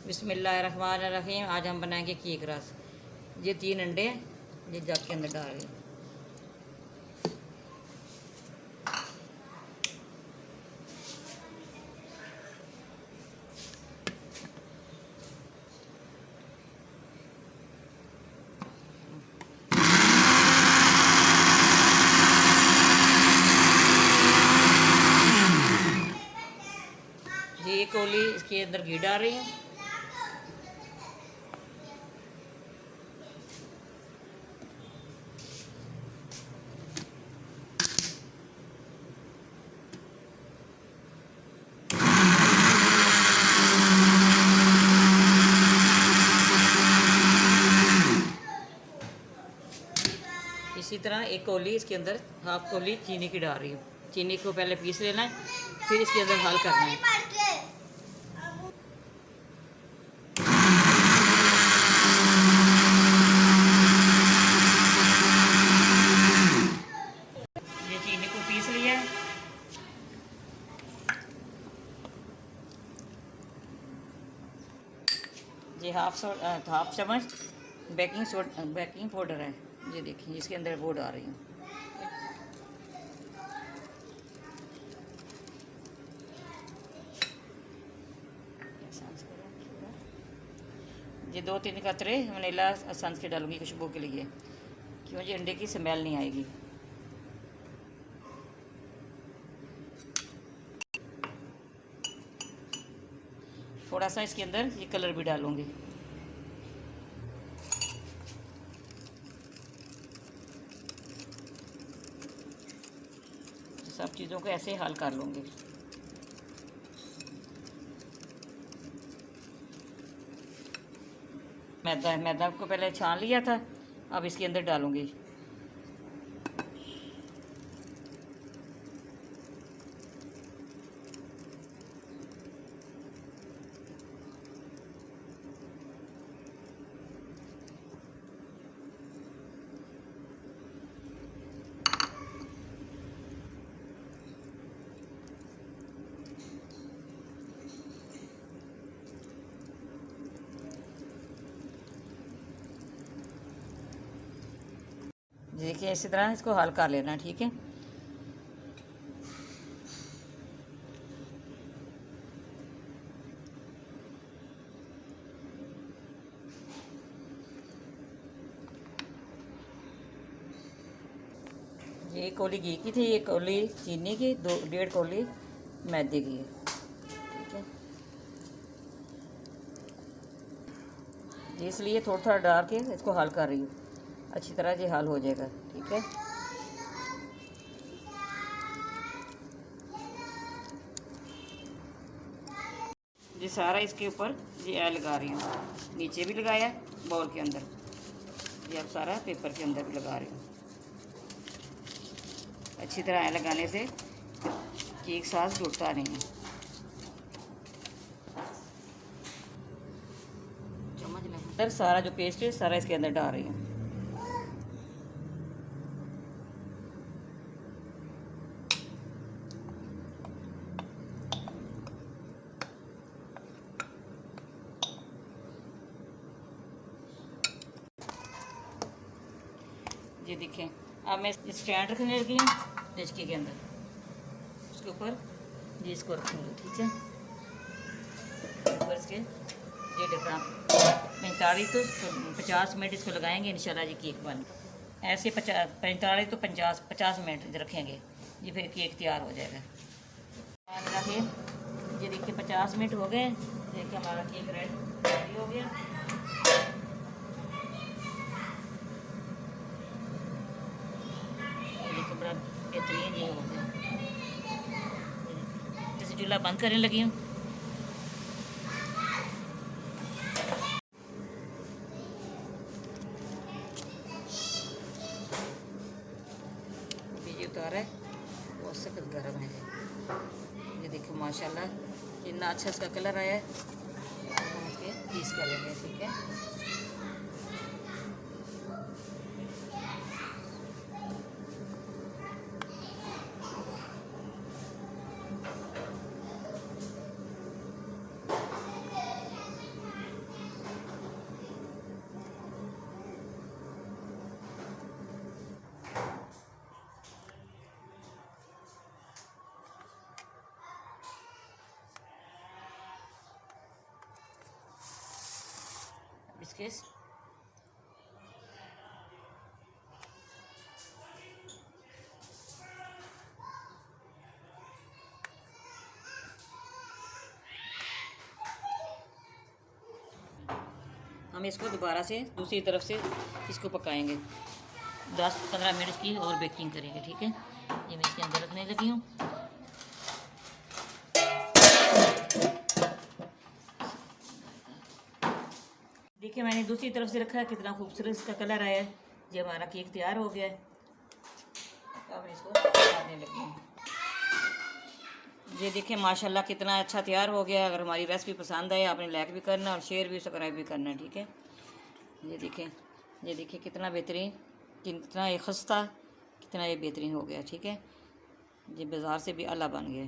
बिस्मिल्लाहिर्रहमानिर्रहीम। आज हम बनाएंगे केक रस। ये 3 अंडे ये जग के अंदर डाल रहे हैं। ये 1 कौली इसके अंदर घी डाल रही हूँ। इसी तरह 1 कौली इसके अंदर हाफ कौली चीनी की डाल रही हूँ। चीनी को पहले पीस लेना है, फिर इसके अंदर हल करना है। ये चीनी को पीस लिया है। ये हाफ चम्मच बेकिंग पाउडर है। ये देखिए इसके अंदर वो डाल रही हूँ। ये 2-3 कतरे वनीला एसेंस के डालूंगी खुशबू के लिए, क्यों जी अंडे की स्मेल नहीं आएगी। थोड़ा सा इसके अंदर ये कलर भी डालूंगी। सब चीज़ों को ऐसे हल कर लूँगी। मैदा को पहले छान लिया था, अब इसके अंदर डालूँगी। देखिए इसी तरह इसको हल कर लेना, ठीक है। ये 1 कौली घी की थी, 1 कौली चीनी की, 1.5 कौली मैदे की है, ठीक है। इसलिए थोड़ा थोड़ा डाल के इसको हल कर रही हूँ, अच्छी तरह ये हल हो जाएगा, ठीक है। ये सारा इसके ऊपर ये लगा रही हूँ, नीचे भी लगाया बाउल के अंदर, ये अब सारा पेपर के अंदर भी लगा रही हूँ। अच्छी तरह लगाने से केक साथ टूटता नहीं है। चम्मच सारा जो पेस्ट है सारा इसके अंदर डाल रही हूँ। ये देखें, अब मैं स्टैंड रखने लगी हूँ डिस्की के अंदर, उसके ऊपर ये इसको रखूँगी, ठीक है। ऊपर इसके ये ढकना 45 तो 50 मिनट इसको लगाएंगे, इंशाल्लाह ये केक बन ऐसे 45 तो 50 मिनट रखेंगे, ये फिर केक तैयार हो जाएगा। ये देखिए 50 मिनट हो गए, देखिए हमारा केक रेडी हो गया। बड़ा बेहतरीन ये हो गया। जैसे चूल्हा बंद करने लगी हूँ। ये उतारा है, बहुत सख्त गर्म है। ये देखो माशाल्लाह कितना अच्छा इसका कलर आया है। हम इसके पीस कर लेंगे, ठीक है। बिस्किट्स। हम इसको दोबारा से दूसरी तरफ से इसको पकाएंगे, 10-15 मिनट की और बेकिंग करेंगे, ठीक है। ये मैं इसके अंदर रखने लगी हूँ। देखिए मैंने दूसरी तरफ से रखा है, कितना खूबसूरत इसका कलर आया है। ये हमारा केक तैयार हो गया है। अब मैं इसको डालने लगी हूँ। ये देखिए माशाल्लाह कितना अच्छा तैयार हो गया है। अगर हमारी रेसिपी पसंद आए आपने लाइक भी करना और शेयर भी सब्सक्राइब भी करना, ठीक है। ये देखिए कितना बेहतरीन, कितना ये खस्ता, कितना ये बेहतरीन हो गया, ठीक है। ये बाज़ार से भी अला बन गया।